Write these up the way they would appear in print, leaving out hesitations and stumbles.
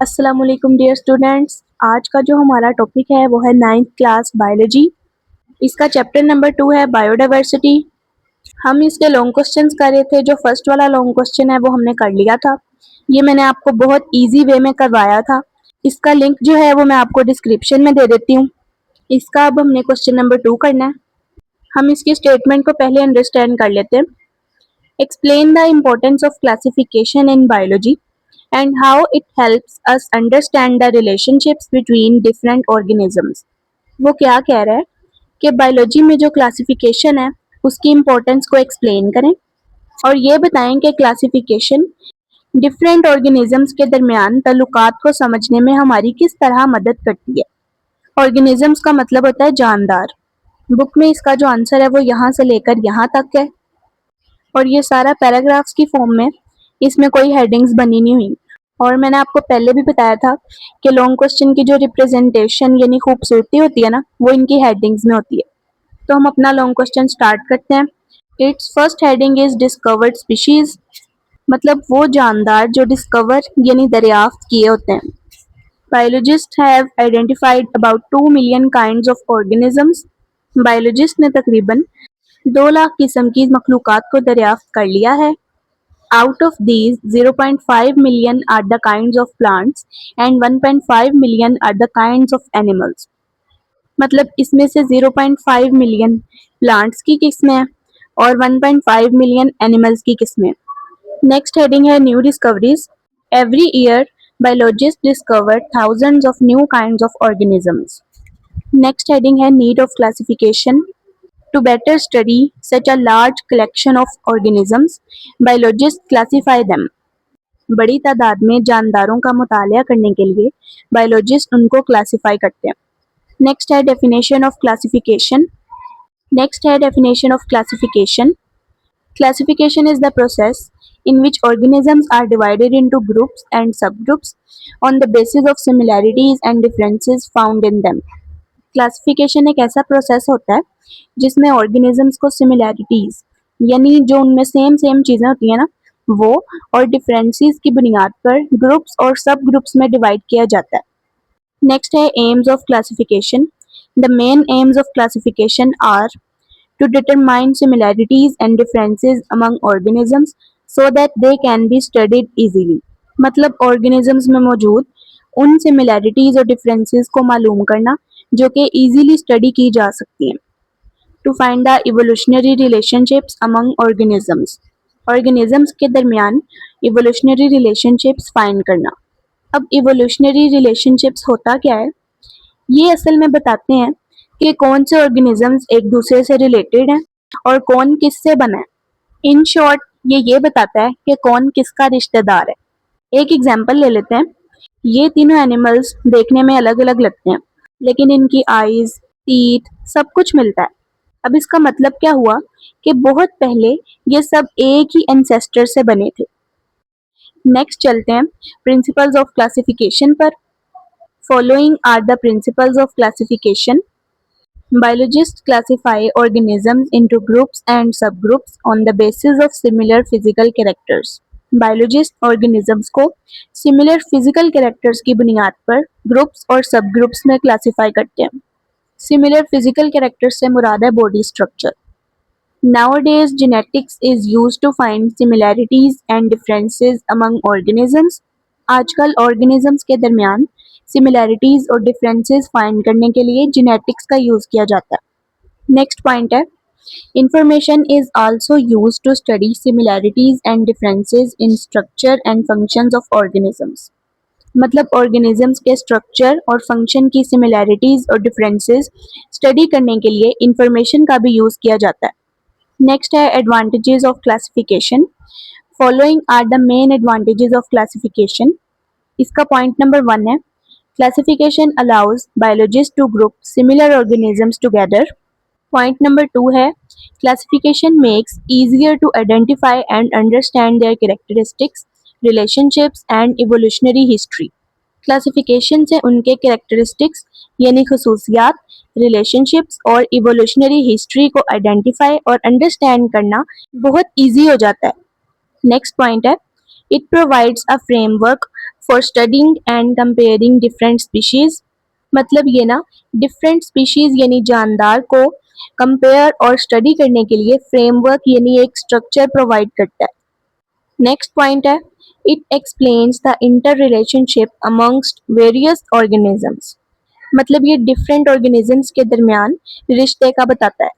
अस्सलाम वालेकुम dear students. आज का जो हमारा टॉपिक है वो है 9th क्लास बायोलॉजी। इसका चैप्टर नंबर 2 है बायोडाइवर्सिटी। हम इसके लॉन्ग क्वेश्चंस कर रहे थे। जो फर्स्ट वाला लॉन्ग क्वेश्चन है वो हमने कर लिया था। ये मैंने आपको बहुत इजी वे में करवाया था। इसका लिंक जो है वो मैं आपको डिस्क्रिप्शन में दे देती हूँ। इसका अब हमने क्वेश्चन नंबर 2 करना है। हम इसकी स्टेटमेंट को पहले अंडरस्टैंड कर लेते हैं। Explain the importance of classification in biology and how it helps us understand the relationships between different organisms। वो क्या कह रहा है कि बायोलॉजी में जो क्लासिफिकेशन है उसकी इम्पोर्टेंस को एक्सप्लेन करें और ये बताएं कि क्लासिफिकेशन डिफरेंट ऑर्गेनिजम्स के दरमियान ताल्लुकात को समझने में हमारी किस तरह मदद करती है। ऑर्गेनिजम्स का मतलब होता है जानदार। बुक में इसका जो आंसर है वो यहाँ से लेकर यहाँ तक है और ये सारा पैराग्राफ्स की फॉर्म में, इसमें कोई हेडिंग्स बनी नहीं हुई। और मैंने आपको पहले भी बताया था कि लॉन्ग क्वेश्चन की जो रिप्रेजेंटेशन यानी खूबसूरती होती है ना, वो इनकी हेडिंग्स में होती है। तो हम अपना लॉन्ग क्वेश्चन स्टार्ट करते हैं। It's first heading is discovered species, मतलब वो जानदार जो डिस्कवर यानी दरियाफ्त किए होते हैं। Biologist have identified about 2 million kinds of organisms. Biologist ने तकरीबन 2 लाख किस्म की मखलूकात को दरियाफ्त कर लिया है। Out of these, 0.5 million are the kinds of plants and 1.5 million are the kinds of animals। मतलब इसमें से 0.5 मिलियन प्लांट्स की किस्में हैं और 1.5 मिलियन एनिमल्स की किस्में। नेक्स्ट हेडिंग है new discoveries. Every year biologist discover thousands of new kinds of organisms. Next heading है need of classification. To better study such a large collection of organisms, biologists classify them। बड़ी तादाद में जानदारों का मुतालिया करने के लिए biologist उनको क्लासिफाई करते हैं। नेक्स्ट है definition of classification. Classification is the process in which organisms are divided into groups and subgroups on the basis of similarities and differences found in them। Classification एक ऐसा प्रोसेस होता है जिसमें organisms को similarities यानी जो उनमें सेम सेम चीजें होती हैं ना, वो और डिफरेंसेस की बुनियाद पर ग्रुप्स और सब ग्रुप्स में डिवाइड किया जाता है। नेक्स्ट है aims of classification. The main aims of classification are to determine similarities and differences among organisms so that they can be studied easily. मतलब ऑर्गेनिजम्स में मौजूद उन सिमिलैरिटीज और डिफरेंसेस को मालूम करना जो कि इजीली स्टडी की जा सकती हैं। To find the evolutionary relationships among organisms, organisms के दरमियान इवोल्यूशनरी रिलेशनशिप्स फाइंड करना। अब इवोल्यूशनरी रिलेशनशिप्स होता क्या है, ये असल में बताते हैं कि कौन से ऑर्गेनिजम्स एक दूसरे से रिलेटेड हैं और कौन किससे बना है। इन शॉर्ट ये बताता है कि कौन किसका रिश्तेदार है। एक एग्जाम्पल ले लेते हैं। ये तीनों एनिमल्स देखने में अलग अलग लगते हैं लेकिन इनकी आईज, टीथ सब कुछ मिलता है। अब इसका मतलब क्या हुआ कि बहुत पहले ये सब एक ही एंसेस्टर से बने थे। नेक्स्ट चलते हैं प्रिंसिपल्स ऑफ क्लासिफिकेशन पर। Following are the principles of classification. Biologists classify organisms into groups and subgroups on the basis of similar physical characters। Biologist organisms को सिमिलर फिजिकल कैरेक्टर्स की बुनियाद पर ग्रुप्स और सब ग्रुप्स में क्लासिफाई करते हैं। सिमिलर फिजिकल कैरेक्टर्स से मुराद है body structure. Nowadays genetics is used to find similarities and differences among organisms। आजकल ऑर्गेनिजम्स के दरमियान सिमिलैरिटीज और डिफरेंसेस फाइंड करने के लिए जेनेटिक्स का यूज किया जाता है। नेक्स्ट पॉइंट है information is also used to study similarities and differences in structure and functions of organisms. मतलब ऑर्गेनिजम्स के स्ट्रक्चर और फंक्शन की सिमिलैरिटीज और डिफरेंसेस स्टडी करने के लिए इंफॉर्मेशन का भी यूज किया जाता है। नेक्स्ट है advantages of classification. Following are the main advantages of classification. इसका पॉइंट नंबर 1 है classification allows biologist to group similar organisms together. Point number 2 है classification makes easier to identify and understand their characteristics, relationships and evolutionary history. Classification से उनके characteristics यानी खसूसियात, relationships और evolutionary history को identify और understand करना बहुत ईजी हो जाता है। नेक्स्ट पॉइंट है it provides a framework for studying and comparing different species. मतलब ये ना डिफरेंट स्पीशीज यानी जानदार को कंपेयर और स्टडी करने के लिए फ्रेमवर्क यानी एक स्ट्रक्चर प्रोवाइड करता है. नेक्स्ट पॉइंट है, it explains the inter relationship amongst various organisms. मतलब ये डिफरेंट ऑर्गेनिजम्स के दरमियान रिश्ते का बताता है.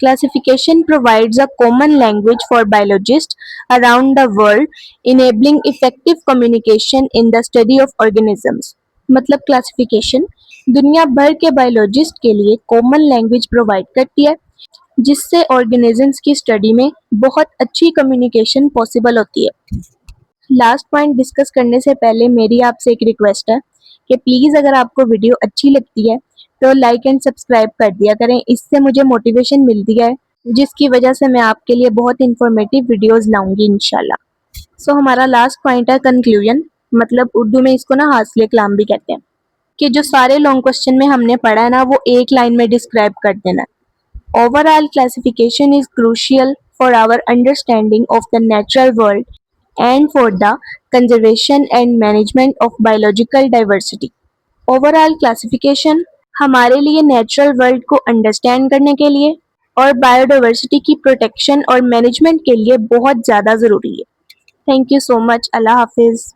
Classification provides a common language for biologists around the world, enabling effective communication in the study of organisms. मतलब क्लासिफिकेशन दुनिया भर के बायोलॉजिस्ट के लिए कॉमन लैंग्वेज प्रोवाइड करती है, जिससे ऑर्गेनिजम्स की स्टडी में बहुत अच्छी कम्युनिकेशन पॉसिबल होती है. लास्ट पॉइंट डिस्कस करने से पहले मेरी आपसे एक रिक्वेस्ट है कि प्लीज़ अगर आपको वीडियो अच्छी लगती है तो लाइक एंड सब्सक्राइब कर दिया करें. इससे मुझे मोटिवेशन मिलती है, जिसकी वजह से मैं आपके लिए बहुत इंफॉर्मेटिव वीडियोस लाऊंगी इंशाल्लाह. सो हमारा लास्ट पॉइंट है कंक्लूजन. मतलब उर्दू में इसको ना हासिल कलाम भी कहते हैं, कि जो सारे लॉन्ग क्वेश्चन में हमने पढ़ा है ना वो एक लाइन में डिस्क्राइब कर देना. Overall classification is crucial for our understanding of the natural world and for the conservation and management of biological diversity. Overall classification हमारे लिए नेचुरल वर्ल्ड को अंडरस्टैंड करने के लिए और बायोडाइवर्सिटी की प्रोटेक्शन और मैनेजमेंट के लिए बहुत ज़्यादा ज़रूरी है. Thank you so much. अल्लाह हाफिज़.